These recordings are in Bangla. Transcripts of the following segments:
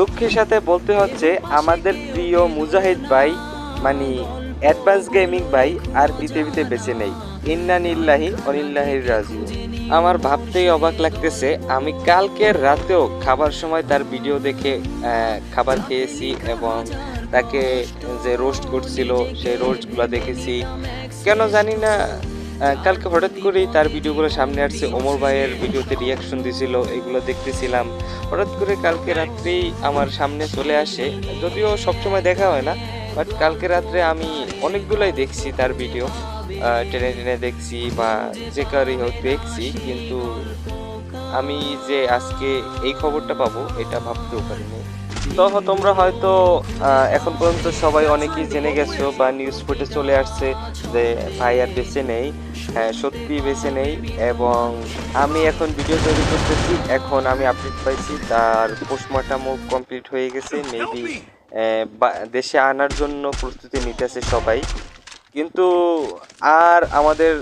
দুঃখের সাথে বলতে হচ্ছে আমাদের প্রিয় মুজাহিদ ভাই মানে অ্যাডভান্স গেমিং ভাই আর পৃথিবীতে বেঁচে নেই। ইন্না নিল্লাহি অনিল্লাহির রাজিউন। আমার ভাবতেই অবাক লাগতেছে, আমি কালকের রাতেও খাবার সময় তার ভিডিও দেখে খাবার খেয়েছি এবং তাকে যে রোস্ট করছিল সেই রোস্টগুলো দেখেছি। কেন জানি না কালকে হঠাৎ করেই তার ভিডিওগুলো সামনে আসছে, ওমর ভাইয়ের ভিডিওতে রিয়াকশন দিছিল, এগুলো দেখতেছিলাম। হঠাৎ করে কালকে রাত্রেই আমার সামনে চলে আসে, যদিও সবসময় দেখা হয় না, বাট কালকে রাত্রে আমি অনেকগুলাই দেখছি তার ভিডিও, টেনে টেনে দেখছি বা যে কারই হোক দেখছি, কিন্তু আমি যে আজকে এই খবরটা পাবো এটা ভাবতেও পারিনি। তো তোমরা হয়তো এখন পর্যন্ত সবাই অনেকেই জেনে গেছো বা নিউজ ফুটে চলে আসছে যে ভাই আর বেঁচে নেই। হ্যাঁ, সত্যি বেঁচে নেই। এবং আমি এখন ভিডিও তৈরি করতেছি, এখন আমি আপডেট পাইছি তার পোস্টমর্টমও কমপ্লিট হয়ে গেছে। মেবি দেশে আনার জন্য প্রস্তুতি নিতেছে সবাই। কিন্তু আর আমাদের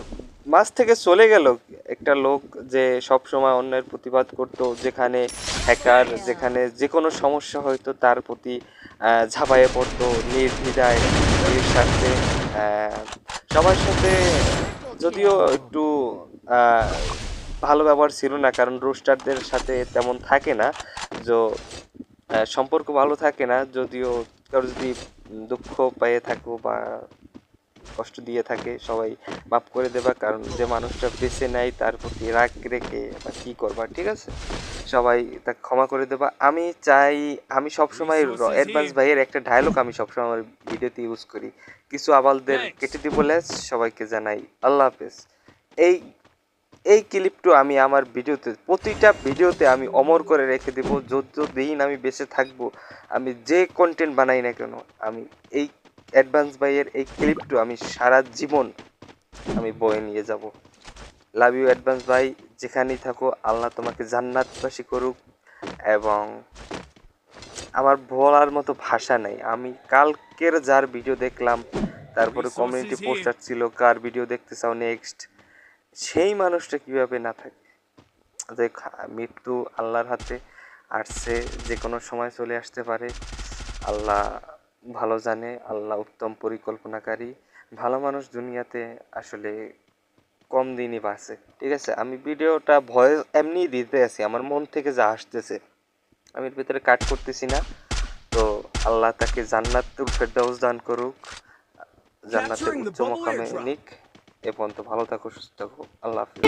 মাঝ থেকে চলে গেল একটা লোক যে সব সময় অন্যের প্রতিবাদ করতো, যেখানে হ্যাকার, যেখানে যে কোনো সমস্যা হয়তো তার প্রতি ঝাঁপাইয়ে পড়তো নির্দ্বিধায়, নিঃস্বার্থে সবার সাথে। যদিও একটু ভালো ব্যবহার ছিল না, কারণ রোস্টারদের সাথে তেমন থাকে না, যে সম্পর্ক ভালো থাকে না। যদিও কারো যদি দুঃখ পেয়ে থাকো বা কষ্ট দিয়ে থাকে, সবাই মাফ করে দেবা, কারণ যে মানুষটা বেঁচে নেয় তার প্রতি রাগ রেখে বা কী করবা, ঠিক আছে, সবাই তাকে ক্ষমা করে দেবা। আমি চাই, আমি সবসময় অ্যাডভান্স ভাইয়ের একটা ডায়লগ আমি সবসময় আমার ভিডিওতে ইউজ করি, কিছু আবালদের কেটে দিব লেজ, সবাইকে জানাই আল্লাহ হাফেজ। এই এই ক্লিপটা আমি আমার ভিডিওতে, প্রতিটা ভিডিওতে আমি অমর করে রেখে দেবো। যতদিন আমি বেঁচে থাকবো, আমি যে কন্টেন্ট বানাই না কেন, আমি এই অ্যাডভান্স ভাইয়ের এই ক্লিপটা আমি সারা জীবন আমি বয়ে নিয়ে যাব। লাভ ইউ অ্যাডভান্স ভাই, যেখানেই থাকো আল্লাহ তোমাকে জান্নাতবাসী করুক। এবং আমার বলার মতো ভাষা নেই। আমি কালকের যার ভিডিও দেখলাম, তারপরে কমিউনিটি পোস্ট আসছিল কার ভিডিও দেখতে চাও নেক্সট, সেই মানুষটা কিভাবে না থাকে। যে মৃত্যু আল্লাহর হাতে, আসছে যে কোনো সময় চলে আসতে পারে। আল্লাহ ভালো জানে, আল্লাহ উত্তম পরিকল্পনাকারী। ভালো মানুষ দুনিয়াতে আসলে কম দিনই বাঁচে, ঠিক আছে। আমি ভিডিওটা ভয়েস এমনি দিতে আছি, আমার মন থেকে যা আসতেছে, আমি এর ভিতরে কাট করতেছি না। তো আল্লাহ তাকে জান্নাতুল ফেরদাউস দান করুক, জান্নাতের উচ্চ মকামে নিক। এ পর্যন্ত ভালো থাকো, সুস্থ থাকো, আল্লাহ হাফিজ।